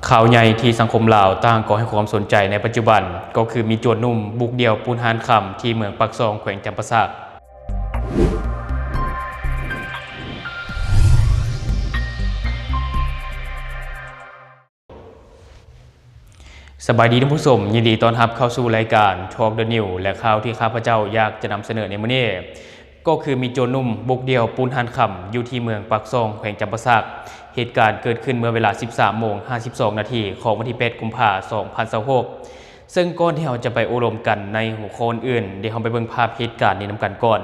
ข่าวใหญ่ที่สังคมลาวต่างก็ให้ความสนใจในปัจจุบันก็คือมีโจรหนุ่มบุกเดี่ยวปูนหานคำที่เมืองปักซองแขวงจำปาสักสบายดีท่านผู้ชมยินดีต้อนรับเข้าสู่รายการ Talk the New และข่าวที่ข้าพเจ้าอยากจะนำเสนอในมื้อนี้ก็คือมีโจรหนุ่มบุกเดี่ยวปูนหานคำอยู่ที่เมืองปักซองแขวงจำปาสักเหตุการณ์เกิดขึ้นเมื่อเวลา 13:52 นาทีของวันที่ 8 กุมภาพันธ์ 2026ซึ่งก่อนที่เราจะไปอบรมกันในหัวข้ออื่นเดี๋ยวเราไปเบิ่งภาพเหตุการณ์นี้นำกันก่อน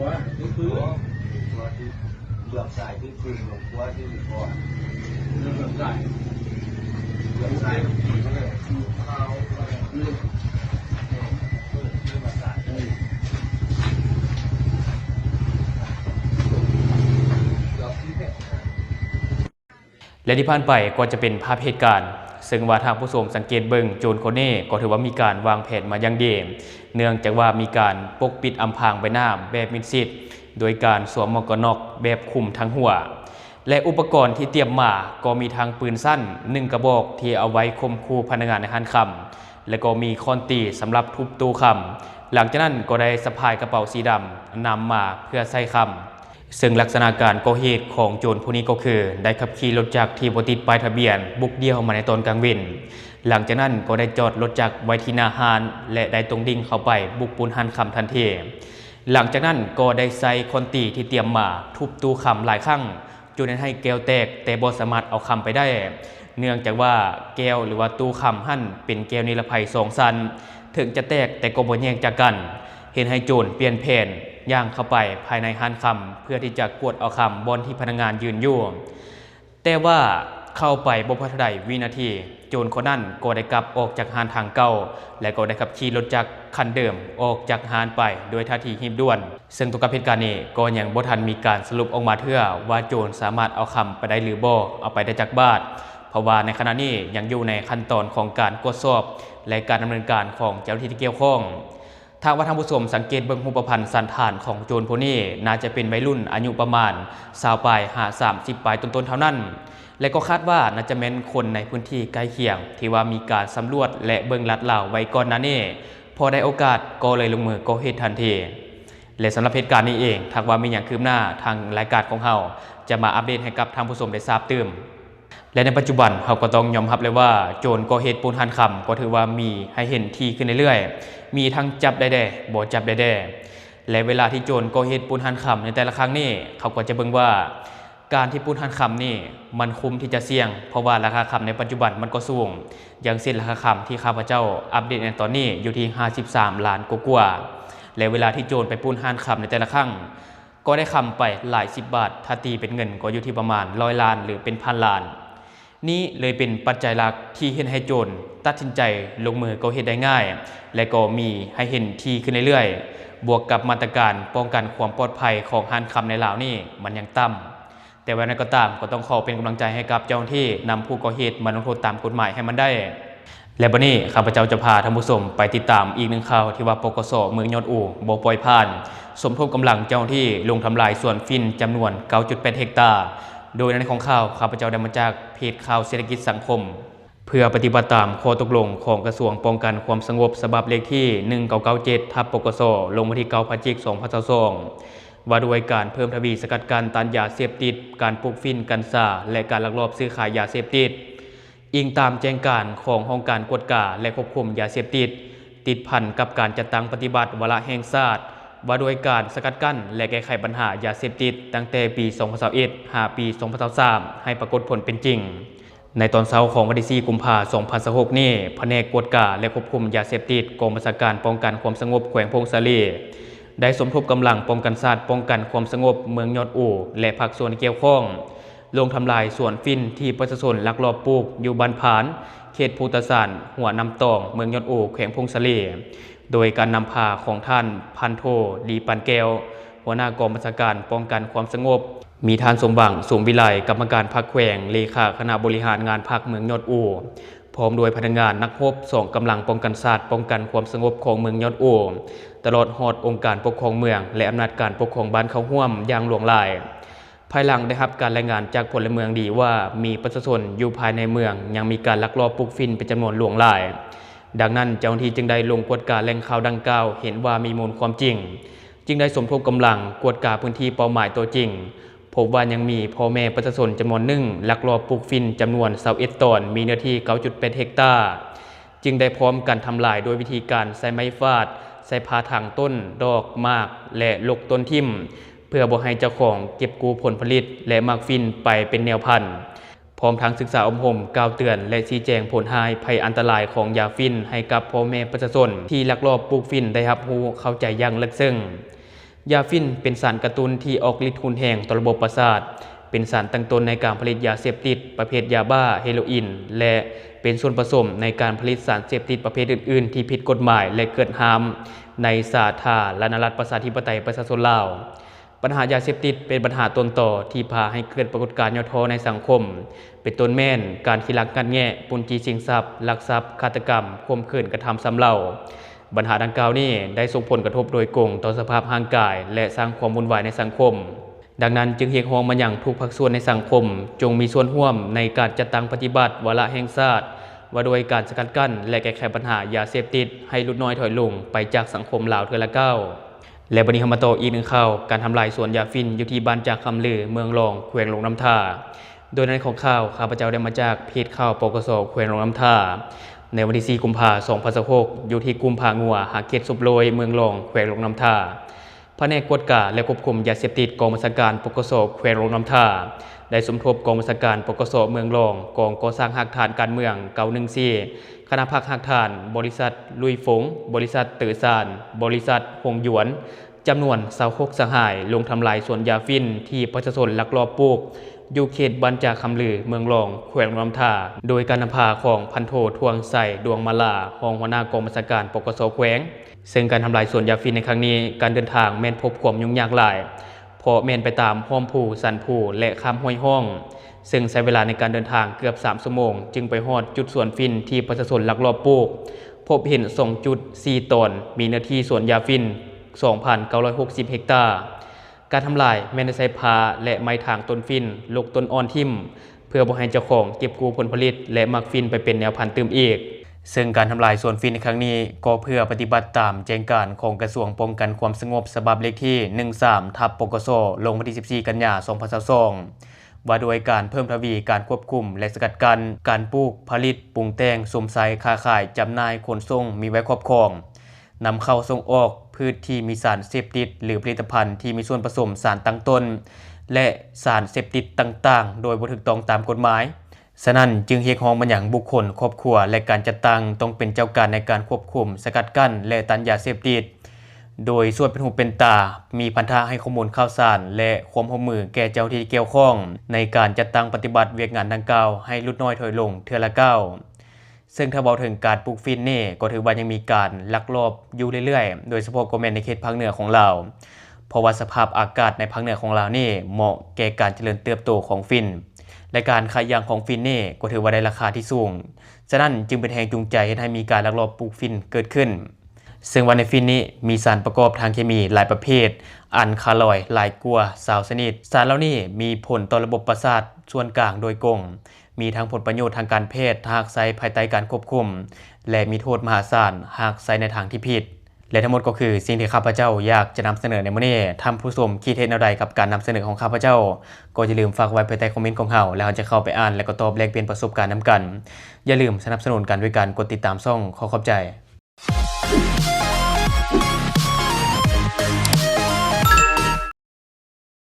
ว่าคือว่าที่เลือกสายคือหลงว่าที่ก่อนเลือกสายที่เขาเลยเขาเลือกสายและที่ผ่านไปก็จะเป็นภาพเหตุการณ์ซึ่งว่าทางผู้ชมสังเกตเบิ่งโจรคนนี้ก็ถือว่ามีการวางแผนมาอย่างดีเนื่องจากว่ามีการปกปิดอำพรางใบหน้าแบบมิดชิดโดยการสวมหมวกกันน็อกแบบคลุมทั้งหัวและอุปกรณ์ที่เตรียมมาก็มีทั้งปืนสั้น1กระบอกที่เอาไว้ข่มขู่พนักงานในห้างค่ำและก็มีค้อนตีสำหรับทุบตู้ค่ำหลังจากนั้นก็ได้สะพายกระเป๋าสีดำนำมาเพื่อใส่ค่ำซึ่งลักษณะการก่อเหตุของโจรผู้นี้ก็คือได้ขับขี่รถจักรที่บ่ติดป้ายทะเบียนบุกเดี่ยวมาในตอนกลางวันหลังจากนั้นก็ได้จอดรถจักรไว้ที่หน้าห้างและได้ตรงดิ่งเข้าไปบุกปูนหานคำทันทีหลังจากนั้นก็ได้ใส่ค้อนตีที่เตรียมมาทุบตู้คำหลายครั้งจนให้แก้วแตกแต่บ่สามารถเอาคำไปได้เนื่องจากว่าแก้วหรือว่าตู้คำหั่นเป็นแก้วนิรภัย2ชั้นถึงจะแตกแต่ก็บ่แยกจากกันเห็นให้โจรเปลี่ยนแผนย่างเข้าไปภายในห้างคำเพื่อที่จะกวดเอาคำบนที่พนักงานยืนอยู่แต่ว่าเข้าไปบ่พอได้วินาทีโจรคนนั้นก็ได้กลับออกจากห้างทางเก่าและก็ได้ขับขี่รถจักรคันเดิมออกจากห้างไปโดยท่าทีรีบด่วนซึ่งตัวกับเหตุการณ์นี้ก็ยังบ่ทันมีการสรุปออกมาเทื่อว่าโจรสามารถเอาคำไปได้หรือบ่เอาไปได้จากบ้านเพราะว่าในขณะนี้ยังอยู่ในขั้นตอนของการตรวจสอบและการดำเนินการของเจ้าหน้าที่ที่เกี่ยวข้องถ้าว่าท่านผู้ชมสังเกตเบิ่งรูปพรรณสันฐานของโจรผู้นี้น่าจะเป็นวัยรุ่นอายุประมาณ20ปลาย30ปลายต้นๆเท่านั้นและก็คาดว่าน่าจะเป็นคนในพื้นที่ใกล้เคียงที่ว่ามีการสำรวจและเบิ่งลัดเหล่าไว้ก่อนหน้านี้พอได้โอกาสก็เลยลงมือก่อเหตุทันทีและสำหรับเหตุการณ์นี้เองถ้าว่ามีอย่างคืบหน้าทางรายการของเราจะมาอัปเดตให้กับท่านผู้ชมได้ทราบตื่นและในปัจจุบันเราก็ต้องยอมรับเลยว่าโจรก่อเหตุปูนหานคำก็ถือว่ามีให้เห็นทีขึ้นเรื่อยๆมีทั้งจับได้แด่บ่จับได้แด่และเวลาที่โจรก่อเหตุปูนหานคำในแต่ละครั้งนี่เขาก็จะเบิ่งว่าการที่ปูนหานคำนี่มันคุ้มที่จะเสี่ยงเพราะว่าราคาคำในปัจจุบันมันก็สูงอย่างเช่นราคาคำที่ข้าพเจ้าอัปเดตในตอนนี้อยู่ที่53ล้านกว่าและเวลาที่โจรไปปูนหานคำในแต่ละครั้งก็ได้คำไปหลาย10 บาทถ้าตีเป็นเงินก็อยู่ที่ประมาณ100 ล้านหรือเป็นพันล้านนี่เลยเป็นปัจจัยหลักที่เห็นให้โจรตัดสินใจลงมือก่อเหตุได้ง่ายและก็มีให้เห็นทีขึ้นเรื่อยๆบวกกับมาตรการป้องกันความปลอดภัยของห้างคำในลาวนี่มันยังต่ำแต่ว่านั้นก็ตามก็ต้องขอเป็นกำลังใจให้กับเจ้าหน้าที่นำผู้ก่อเหตุมาลงโทษตามกฎหมายให้มันได้และบัดนี้ข้าพเจ้าจะพาท่านผู้ชมไปติดตามอีกหนึ่งข่าวที่ว่าปกส.เมืองยอดอู่บ่ปล่อยผ่านสมทบกำลังเจ้าหน้าที่ลงทำลายสวนฟินจำนวน 9.8 เฮกตาร์โดยในของข่าวข้าพเจ้าได้มาจากเพจข่าวเศรษฐกิจสังคมเพื่อปฏิบัติตามข้อตกลงของกระทรวงป้องกันความสงบฉบับเลขที่1997/ปกส.ลงวันที่9 พฤศจิกายน 2022ว่าด้วยการเพิ่มทวีสกัดกั้นต้านยาเสพติดการปลูกฟินกัญชาและการลักลอบซื้อขายยาเสพติดอิงตามแจ้งการขององค์การกวดกาและควบคุมยาเสพติดติดพันกับการจัดตั้งปฏิบัติวาระแห่งชาติว่าด้วยการสกัดกั้นและแก้ไขปัญหายาเสพติดตั้งแต่ปี 2021 หาปี 2023ให้ปรากฏผลเป็นจริงในตอนเช้าของวันที่ 4 กุมภาพันธ์ 2026นี้แผนกกวดกาและควบคุมยาเสพติดกองบัญชาการป้องกันความสงบแขวงพงศาลีได้สมทบกำลังป้องกันชาติป้องกันความสงบเมืองยอดอู่และภาคส่วนเกี่ยวข้องลงทำลายสวนฟินที่ประชาชนลักลอบปลูกอยู่บ้านผานเขตภูตสานหัวน้ำตองเมืองยอดอู่แขวงพงศาลีโดยการนำพาของท่านพันโทดีปันแก้วหัวหน้ากองบัญชาการป้องกันความสงบ มีทานสมบังสมวิไลกรรมการพรรคแขวงเลขาคณะบริหารงานพรรคเมืองยอดอู่พร้อมด้วยพนักงานนักรบส่งกำลังป้องกันศาสตร์ป้องกันความสงบของเมืองยอดอู่ตลอดฮอดองค์การปกครองเมืองและอำนาจการปกครองบ้านเขาห้วมอย่างหลวงหลายภายหลังได้รับการรายงานจากพลเมืองดีว่ามีประชาชนอยู่ภายในเมืองยังมีการลักลอบปลูกฝิ่นเป็นจำนวนหลวงหลายดังนั้นเจ้าหน้าที่จึงได้ลงกวดการแหล่งข่าวดังกล่าวเห็นว่ามีมูลความจริงจึงได้สมทบกำลังกวดการพื้นที่เป้าหมายตัวจริงพบว่ายังมีพ่อแม่ประชาชนจำนวนหนึ่งลักลอบปลูกฝิ่นจำนวน21ตนมีเนื้อที่ 9.8 เฮกตาร์จึงได้พร้อมกันทำลายโดยวิธีการใช้ไม้ฟาดใส่พาทางต้นดอกมากและลกต้นทิ่มเพื่อบ่ให้เจ้าของเก็บกู้ผลผลิตและหมากฝิ่นไปเป็นแนวพันธุ์พร้อมทั้งศึกษาอบรมกล่าวเตือนและชี้แจงผลหายภัยอันตรายของยาฝิ่นให้กับพ่อแม่ประชาชนที่ลักลอบปลูกฝิ่นได้รับรู้เข้าใจอย่างลึกซึ้งยาฝิ่นเป็นสารกระตุ้นที่ออกฤทธิ์รุนแรงต่อระบบประสาทเป็นสารตั้งต้นในการผลิตยาเสพติดประเภทยาบ้าเฮโรอีนและเป็นส่วนผสมในการผลิตสารเสพติดประเภทอื่นๆที่ผิดกฎหมายและเกิดฮามในสาธารณรัฐประชาธิปไตยประชาชนลาวปัญหายาเสพติดเป็นปัญหาต้นต่อที่พาให้เกิดปรากฏการณ์ย่อท้อในสังคมเป็นต้นแม่นการขี้ลักงัดแงะปุ้นจี้ชิงทรัพย์ลักทรัพย์ฆาตกรรมข่มขืนกระทำซ้ำเล่าปัญหาดังกล่าวนี้ได้ส่งผลกระทบโดยตรงต่อสภาพร่างกายและสร้างความวุ่นวายในสังคมดังนั้นจึงเรียกร้องมาอย่างทุกภาคส่วนในสังคมจงมีส่วนร่วมในการจัดตั้งปฏิบัติวาระแห่งชาติว่าโดยการสกัดกั้นและแก้ไขปัญหายาเสพติดให้ลดน้อยถอยลงไปจากสังคมลาวเทื่อละก้าวและบัดนี้เฮามาต่ออีกหนึ่งข่าวการทำลายสวนยาฝิ่นอยู่ที่บ้านจากคำลือเมืองรองแขวงหลวงน้ำท่าโดยในของข่าวข้าพเจ้าได้มาจากเพจข่าวปกสแขวงหลวงน้ำท่าในวันที่4กุมภาพันธ์2026อยู่ที่กุมภางัวหาเขตสุบโรยเมืองรองแขวงหลวงน้ำท่าแผนกกวดกาและควบคุมยาเสพติดกองบัญชาการปกสแขวงหลวงน้ำท่าได้สมทบกองบัญชาการปกสเมืองรองกองก่อสร้างหักฐานการเมือง914คณะภาคหักฐานบริษัทลุยฟงบริษัทตือซานบริษัทหงหยวนจำนวน26สหายลงทำลายสวนยาฝิ่นที่ประชาชนลักลอบปลูกอยู่เขตบ้านจากคำลือเมืองรองแขวงหลวงน้ำท่าโดยการนำพาของพันโททวงใส่ดวงมาลารองหัวหน้ากองบัญชาการปกสแขวงซึ่งการทำลายสวนยาฝิ่นในครั้งนี้การเดินทางแม่นพบความยุ่งยากหลายเพราะแม่นไปตามห้อมผูสันผูและข้ามห้วยห้องซึ่งใช้เวลาในการเดินทางเกือบ3ชั่วโมงจึงไปฮอดจุดสวนฝิ่นที่ประชาชนลักลอบปลูกพบเห็น2.4 ตนมีเนื้อที่สวนยาฝิ่น 2,960 เฮกตาร์การทำลายแม่นได้ใช้พาและไม้ถางต้นฝิ่นลกต้นอ่อนทิ่มเพื่อบ่ให้เจ้าของเก็บกู้ผลผลิตและหมักฝิ่นไปเป็นแนวพันธุ์เติมอีกซึ่งการทำลายสวนฝิ่นในครั้งนี้ก็เพื่อปฏิบัติตามแจ้งการของกระทรวงป้องกันความสงบฉบับเลขที่ 13/ปกสลงวันที่14กันยายน2022ว่าโดยการเพิ่มทวีการควบคุมและสกัดกั้นการปลูกผลิตปรุงแต่งสวมใส่ค้าขายจำหน่ายขนส่งมีไว้ครอบครองนำเข้าส่งออกพืชที่มีสารเสพติดหรือผลิตภัณฑ์ที่มีส่วนผสมสารตั้งต้นและสารเสพติดต่างๆโดยบ่ถูกต้องตามกฎหมายฉะนั้นจึงเรียกร้องมาอย่างบุคคลครอบครัวและการจัดตั้งต้องเป็นเจ้าการในการควบคุมสกัดกั้นและต้านยาเสพติดโดยส่วนเป็นหูเป็นตามีพันธะให้ข้อมูลข่าวสารและความร่วมมือแก่เจ้าที่เกี่ยวข้องในการจัดตั้งปฏิบัติเวียกงานดังกล่าวให้ลดน้อยถอยลงเทื่อละก้าวซึ่งถ้าเว้าถึงการปลูกฝิ่นนี่ก็ถือว่ายังมีการลักลอบอยู่เรื่อยๆโดยเฉพาะก็แม่นในเขตภาคเหนือของลาวเพราะว่าสภาพอากาศในภาคเหนือของลาวนี่เหมาะแก่การเจริญเติบโตของฝิ่นและการขายยางของฝิ่นนี่ก็ถือว่าได้ราคาที่สูงฉะนั้นจึงเป็นแรงจูงใจให้มีการลักลอบปลูกฝิ่นเกิดขึ้นซึ่งว่าในฝิ่นนี้มีสารประกอบทางเคมีหลายประเภทอันคาลอยด์หลายกว่า20ชนิดสารเหล่านี้มีผลต่อระบบประสาทส่วนกลางโดยตรงมีทั้งผลประโยชน์ทางการแพทย์หากใช้ภายใต้การควบคุมและมีโทษมหาศาลหากใช้ในทางที่ผิดและทั้งหมดก็คือสิ่งที่ข้าพเจ้าอยากจะนำเสนอในมื้อนี้ท่านผู้ชมคิดเห็นแนวใดกับการนำเสนอของข้าพเจ้าก็อย่าลืมฝากไว้ภายใต้คอมเมนต์ของเราแล้วเราจะเข้าไปอ่านและก็ตอบแลกเปลี่ยนประสบการณ์นำกันอย่าลืมสนับสนุนกันด้วยการกดติดตามช่องขอขอบใจ